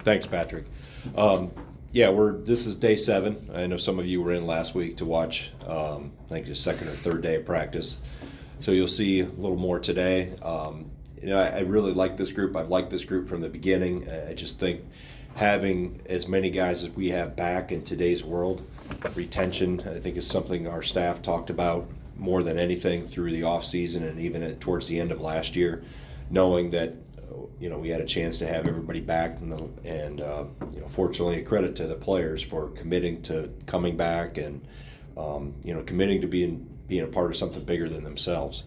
Thanks, Patrick. Yeah, this is day 7. I know some of you were in last week to watch, I think the second or third day of practice. So you'll see a little more today. I really like this group. I've liked this group from the beginning. I just think having as many guys as we have back in today's world, retention, I think, is something our staff talked about more than anything through the off season and even towards the end of last year, knowing that we had a chance to have everybody back, and fortunately, a credit to the players for committing to coming back and committing to being a part of something bigger than themselves.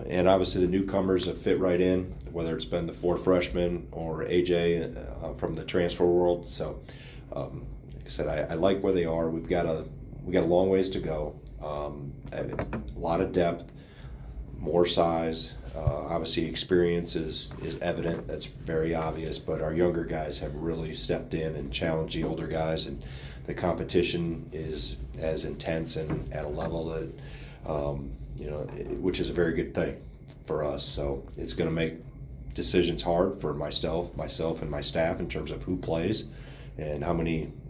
And obviously, the newcomers have fit right in, whether it's been the 4 freshmen or AJ from the transfer world. So, like I said, I like where they are. We got a long ways to go. A lot of depth, more size. Obviously, experience is evident. That's very obvious. But our younger guys have really stepped in and challenged the older guys, and the competition is as intense and at a level that which is a very good thing for us. So it's going to make decisions hard for myself, and my staff in terms of who plays and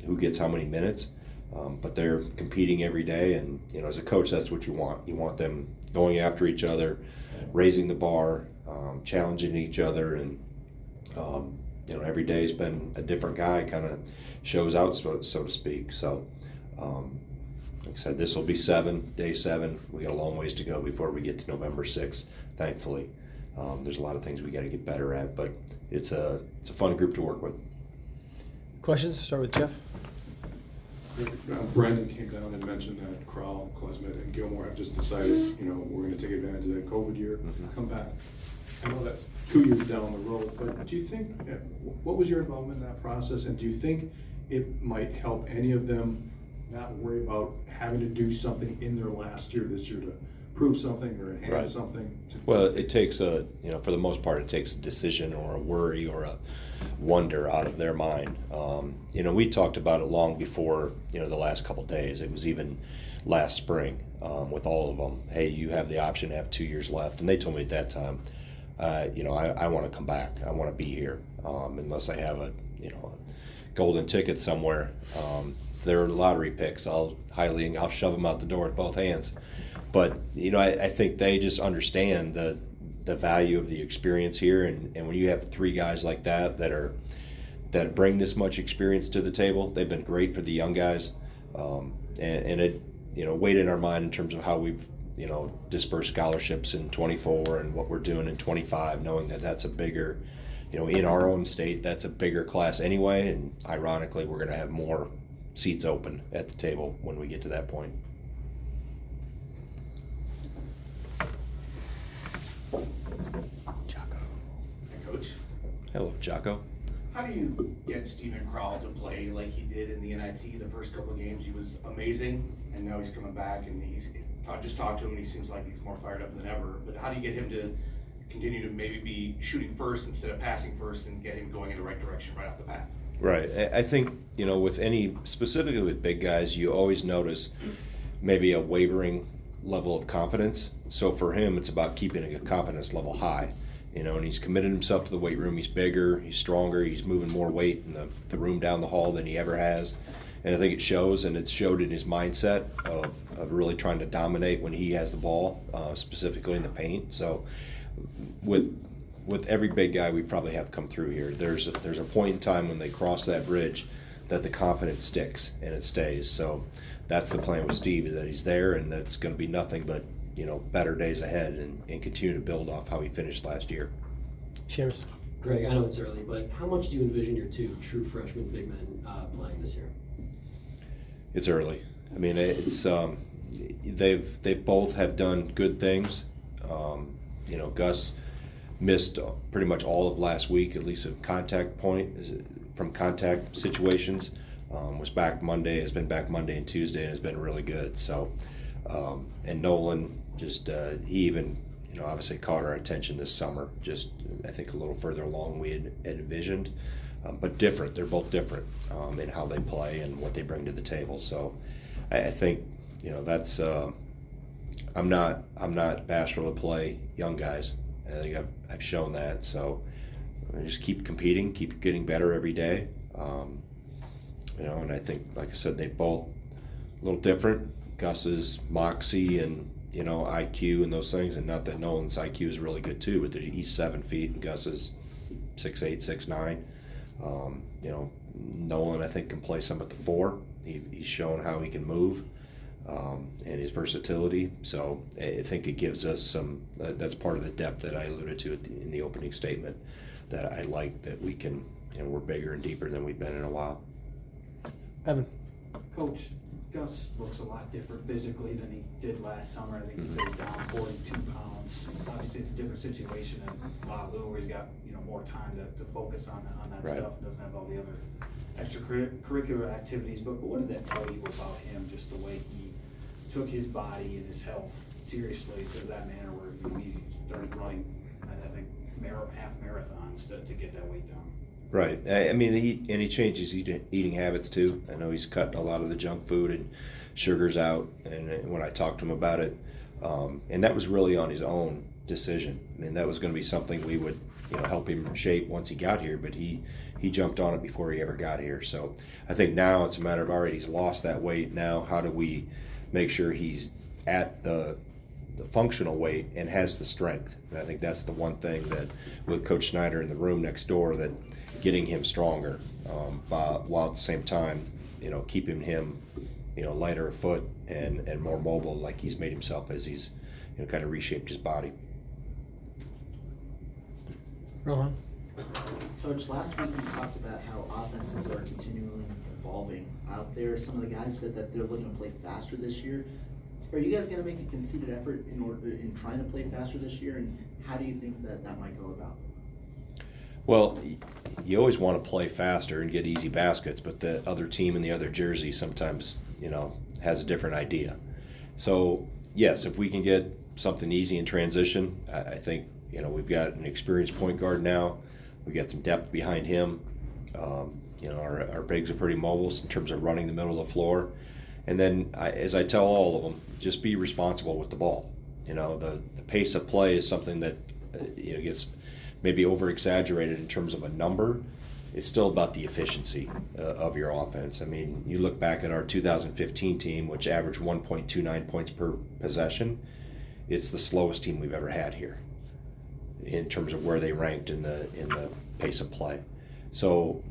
who gets how many minutes. But they're competing every day, and as a coach, that's what you want. You want them going after each other, raising the bar, challenging each other, and every day's been a different guy, kind of shows out, so to speak. So, like I said, this will be day 7. We got a long ways to go before we get to November 6th. Thankfully, there's a lot of things we got to get better at, but it's a fun group to work with. Questions? Start with Jeff. Brandon came down and mentioned that Crowell, Klesmet, and Gilmore have just decided, we're going to take advantage of that COVID year, come back. I know that's 2 years down the road, but do you think, what was your involvement in that process, and do you think it might help any of them not worry about having to do something in their last year this year to prove something or enhance something? Well, it takes for the most part, it takes a decision or a worry or a wonder out of their mind. We talked about it long before, the last couple of days. It was even last spring with all of them. Hey, you have the option to have 2 years left. And they told me at that time, I want to come back. I want to be here. Unless I have a golden ticket somewhere. They're lottery picks. I'll shove them out the door with both hands. But, I think they just understand the value of the experience here, and when you have 3 guys like that bring this much experience to the table, they've been great for the young guys, and it weighed in our mind in terms of how we've dispersed scholarships in 24 and what we're doing in 25, knowing that that's a bigger, in our own state, that's a bigger class anyway, and ironically we're going to have more seats open at the table when we get to that point. Coach. Hello, Jocko. How do you get Steven Crowell to play like he did in the NIT the first couple of games? He was amazing, and now he's coming back, and just talked to him, and he seems like he's more fired up than ever. But how do you get him to continue to maybe be shooting first instead of passing first and get him going in the right direction right off the bat? Right. I think, specifically with big guys, you always notice maybe a wavering level of confidence. So for him, it's about keeping a confidence level high. And he's committed himself to the weight room. He's bigger, he's stronger, he's moving more weight in the room down the hall than he ever has. And I think it shows, and it's showed in his mindset of really trying to dominate when he has the ball, specifically in the paint. So with every big guy we probably have come through here, there's a point in time when they cross that bridge that the confidence sticks and it stays. So that's the plan with Steve, is that he's there, and that's going to be nothing but better days ahead, and continue to build off how he finished last year. James. Greg, I know it's early, but how much do you envision your 2 true freshman big men playing this year? It's early. I mean, it's they both have done good things. Gus missed pretty much all of last week, at least from contact situations. Was back Monday, has been back Monday and Tuesday, and has been really good. So, and Nolan just he even obviously caught our attention this summer. Just I think a little further along we had envisioned, but different. They're both different in how they play and what they bring to the table. So, I think that's. I'm not bashful to play young guys. I think I've shown that. So and just keep competing, keep getting better every day. And I think, like I said, they both a little different. Gus's moxie and IQ and those things, and not that Nolan's IQ is really good too, but he's 7 feet and Gus is 6'8", 6'9". Nolan I think can play some at the 4. He's shown how he can move and his versatility. So I think it gives us some. That's part of the depth that I alluded to in the opening statement. That I like that we can. We're bigger and deeper than we've been in a while. Evan. Coach, Gus looks a lot different physically than he did last summer. I think he said he's down 42 pounds. Obviously, it's a different situation in Lou, where he's got more time to focus on that Right. stuff and doesn't have all the other extracurricular activities. But what did that tell you about him? Just the way he took his body and his health seriously to that manner, where he started running, I think, half marathons to get that weight down. Right. I mean, he changed his eating habits too. I know he's cut a lot of the junk food and sugars out. And when I talked to him about it, and that was really on his own decision. I mean, that was going to be something we would help him shape once he got here. But he jumped on it before he ever got here. So I think now it's a matter of, all right, he's lost that weight. Now how do we make sure he's at the functional weight and has the strength? And I think that's the one thing that with Coach Schneider in the room next door, that getting him stronger, while at the same time, keeping him, lighter of foot and more mobile, like he's made himself as he's, kind of reshaped his body. Rohan. Coach, last week you talked about how offenses are continually evolving out there. Some of the guys said that they're looking to play faster this year. Are you guys going to make a conceded effort in trying to play faster this year, and how do you think that might go about? Well, you always want to play faster and get easy baskets, but the other team in the other jersey sometimes, has a different idea. So, yes, if we can get something easy in transition, I think, we've got an experienced point guard now. We've got some depth behind him. Our bigs are pretty mobile in terms of running the middle of the floor. And then, as I tell all of them, just be responsible with the ball. The pace of play is something that, gets maybe over-exaggerated in terms of a number. It's still about the efficiency of your offense. I mean, you look back at our 2015 team, which averaged 1.29 points per possession. It's the slowest team we've ever had here in terms of where they ranked in the pace of play. So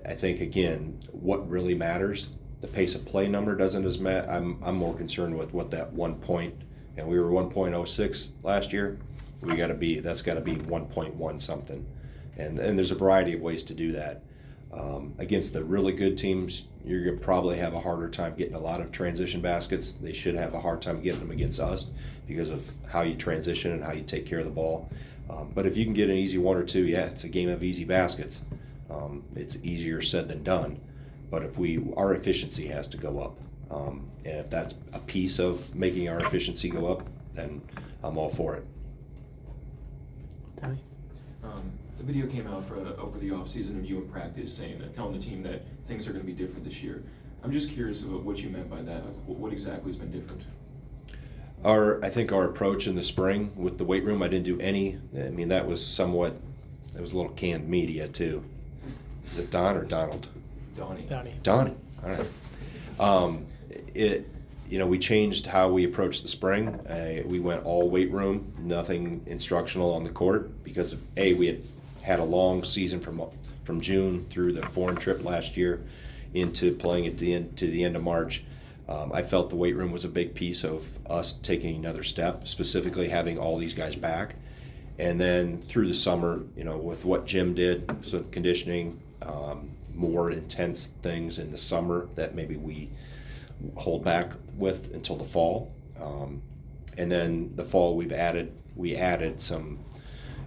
I think, again, what really matters, the pace of play number doesn't as matter. I'm more concerned with what that 1 point, we were 1.06 last year. That's got to be 1.1 something, and there's a variety of ways to do that. Against the really good teams, you're gonna probably have a harder time getting a lot of transition baskets. They should have a hard time getting them against us because of how you transition and how you take care of the ball. But if you can get an easy 1 or 2, it's a game of easy baskets. It's easier said than done, but our efficiency has to go up, and if that's a piece of making our efficiency go up, then I'm all for it. Tommy. The video came out over the offseason of you in practice telling the team that things are going to be different this year. I'm just curious about what you meant by that. What exactly has been different? I think our approach in the spring with the weight room, I didn't do any. I mean, that was a little canned media too. Is it Don or Donald? Donnie. Donnie. All right. We changed how we approached the spring. We went all weight room, nothing instructional on the court, because we had a long season from June through the foreign trip last year into playing at the end of March. I felt the weight room was a big piece of us taking another step, specifically having all these guys back. And then through the summer, with what Jim did, some conditioning, more intense things in the summer that maybe we hold back with until the fall. And then the fall we added some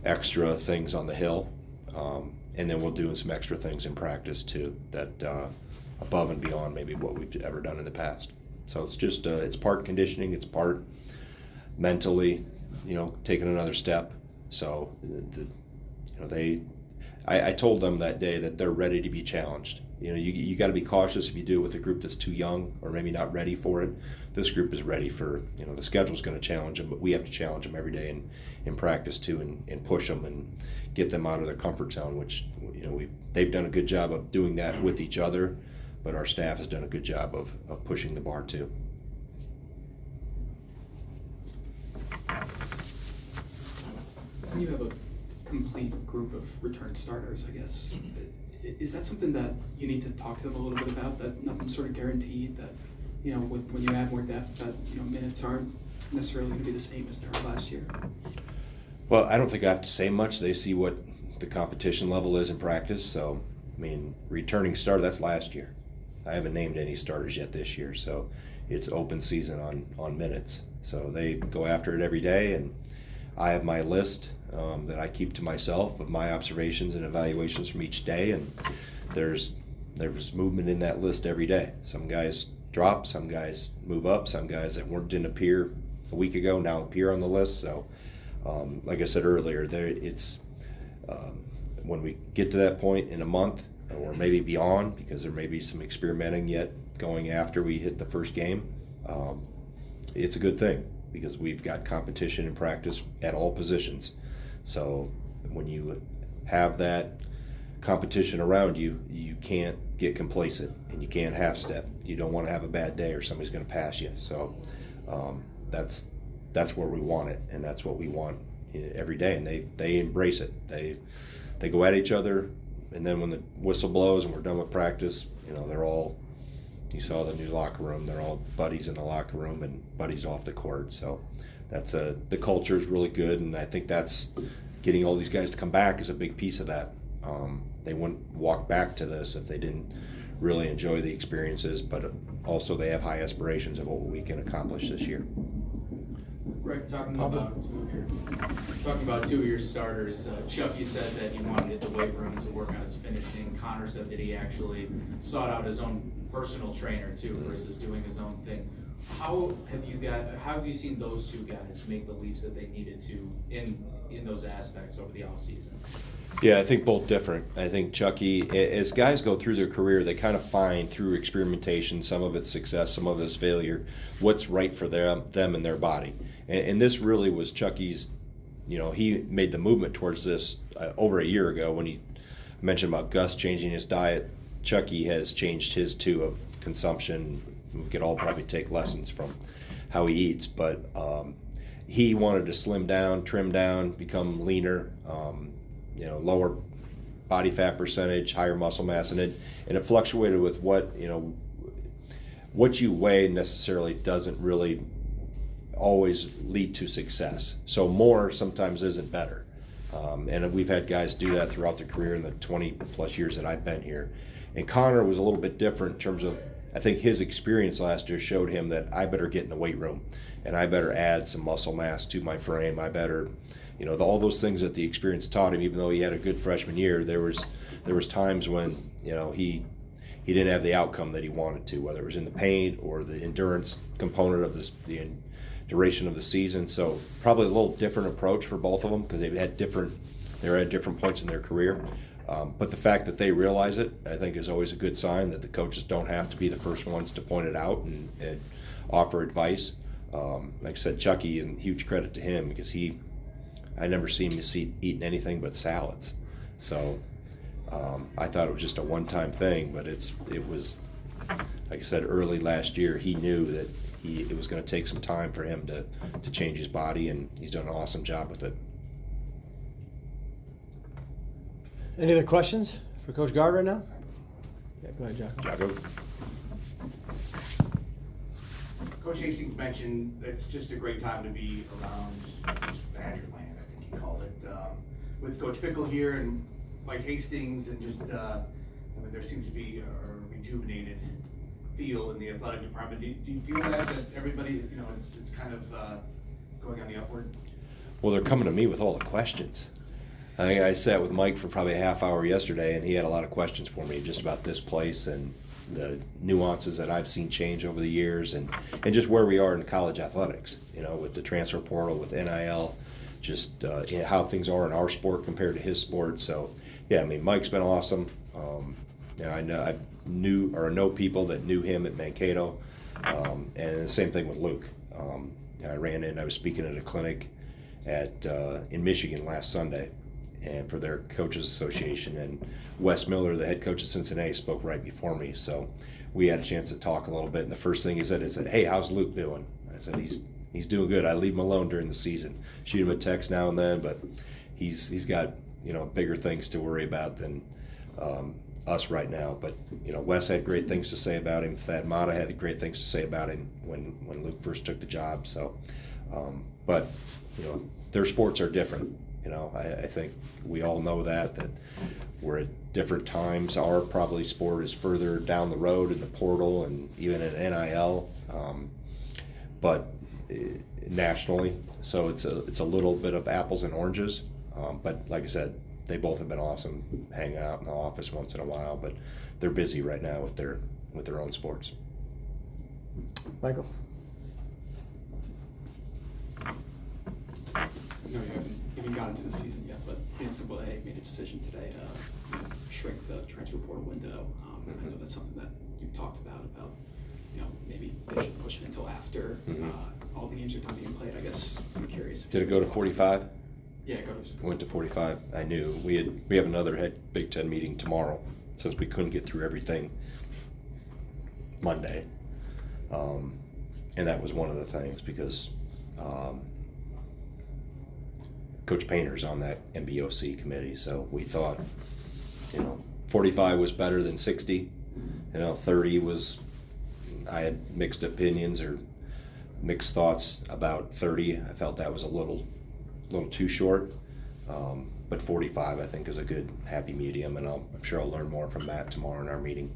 extra things on the hill. And then we'll do some extra things in practice too, that above and beyond maybe what we've ever done in the past. So it's just it's part conditioning, it's part mentally, taking another step. So I told them that day that they're ready to be challenged. you got to be cautious if you do it with a group that's too young or maybe not ready for it. This group is ready for, the schedule's going to challenge them, but we have to challenge them every day in practice too, and push them and get them out of their comfort zone, which, they've done a good job of doing that with each other, but our staff has done a good job of pushing the bar too. When you have a complete group of return starters, I guess, is that something that you need to talk to them a little bit about, that nothing's sort of guaranteed, that, when you add more depth, that, minutes aren't necessarily going to be the same as they were last year? Well, I don't think I have to say much. They see what the competition level is in practice. So, returning starter, that's last year. I haven't named any starters yet this year, so it's open season on minutes. So they go after it every day, and I have my list that I keep to myself of my observations and evaluations from each day, and there's movement in that list every day. Some guys drop, some guys move up, some guys that didn't appear a week ago now appear on the list. So, like I said earlier, when we get to that point in a month or maybe beyond, because there may be some experimenting yet going after we hit the first game, it's a good thing because we've got competition in practice at all positions. So when you have that competition around you, you can't get complacent and you can't half step. You don't want to have a bad day or somebody's going to pass you. So that's where we want it, and that's what we want every day. And they embrace it. They go at each other, and then when the whistle blows and we're done with practice, they're all. You saw the new locker room. They're all buddies in the locker room and buddies off the court. So that's the culture is really good, and I think that's getting all these guys to come back is a big piece of that. They wouldn't walk back to this if they didn't really enjoy the experiences, but also they have high aspirations of what we can accomplish this year. Greg, talking about two of your starters, Chuck, you said that you wanted to hit the weight rooms and work on his finishing. Connor said that he actually sought out his own personal trainer too versus doing his own thing. How have you seen those two guys make the leaps that they needed to in those aspects over the offseason? Yeah, I think both different. I think Chucky, as guys go through their career, they kind of find through experimentation, some of it's success, some of it's failure, what's right for them and their body. And this really was Chucky's, he made the movement towards this over a year ago when he mentioned about Gus changing his diet. Chucky has changed his too of consumption. We could all probably take lessons from how he eats, but he wanted to slim down, trim down, become leaner, lower body fat percentage, higher muscle mass, and it fluctuated with what you weigh necessarily doesn't really always lead to success. So more sometimes isn't better. And we've had guys do that throughout their career in the 20 plus years that I've been here. And Connor was a little bit different in terms of, I think his experience last year showed him that I better get in the weight room and I better add some muscle mass to my frame. I better, all those things that the experience taught him, even though he had a good freshman year, there was times when, he didn't have the outcome that he wanted to, whether it was in the pain or the endurance component of the duration of the season. So probably a little different approach for both of them because they were at different points in their career. But the fact that they realize it, I think, is always a good sign that the coaches don't have to be the first ones to point it out and offer advice. Like I said, Chucky, and huge credit to him because I never seen him eating anything but salads. So I thought it was just a one-time thing, but it was, like I said, early last year, he knew that it was going to take some time for him to change his body, and he's done an awesome job with it. Any other questions for Coach Gard right now? Yeah, go ahead, Jocko. Jocko? Coach Hastings mentioned it's just a great time to be around just Badger land, I think he called it. With Coach Fickle here and Mike Hastings, and just there seems to be a rejuvenated feel in the athletic department. Do you feel that everybody, it's kind of going on the upward? Well, they're coming to me with all the questions. I think I sat with Mike for probably a half hour yesterday, and he had a lot of questions for me just about this place and the nuances that I've seen change over the years, and just where we are in college athletics, with the transfer portal, with NIL, just how things are in our sport compared to his sport. So, yeah, Mike's been awesome. I know people that knew him at Mankato, and the same thing with Luke. I was speaking at a clinic in Michigan last Sunday, and for their coaches association, and Wes Miller, the head coach of Cincinnati, spoke right before me. So we had a chance to talk a little bit, and the first thing he said is, "Hey, how's Luke doing?" I said, "He's doing good. I leave him alone during the season. Shoot him a text now and then, but he's got bigger things to worry about than us right now." But Wes had great things to say about him. Thad Matta had great things to say about him when Luke first took the job. So, but their sports are different. I think we all know that we're at different times. Our probably sport is further down the road in the portal and even in NIL, but nationally, so it's a little bit of apples and oranges. But like I said, they both have been awesome. Hang out in the office once in a while, but they're busy right now with their own sports. Michael? No, you haven't gotten to the season yet, but NCAA made a decision today to shrink the transfer portal window. And I know that's something that you've talked about maybe they should push it until after all the games are done being played. I guess I'm curious. Did it go to 45? Yeah, it goes. Went to 45. I knew we have another Big Ten meeting tomorrow, since we couldn't get through everything Monday, and that was one of the things because Coach Painter's on that MBOC committee, so we thought 45 was better than 60. 30 was, I had mixed opinions or mixed thoughts about 30. I felt that was a little too short, but 45 I think is a good happy medium, and I'm sure I'll learn more from Matt tomorrow in our meeting.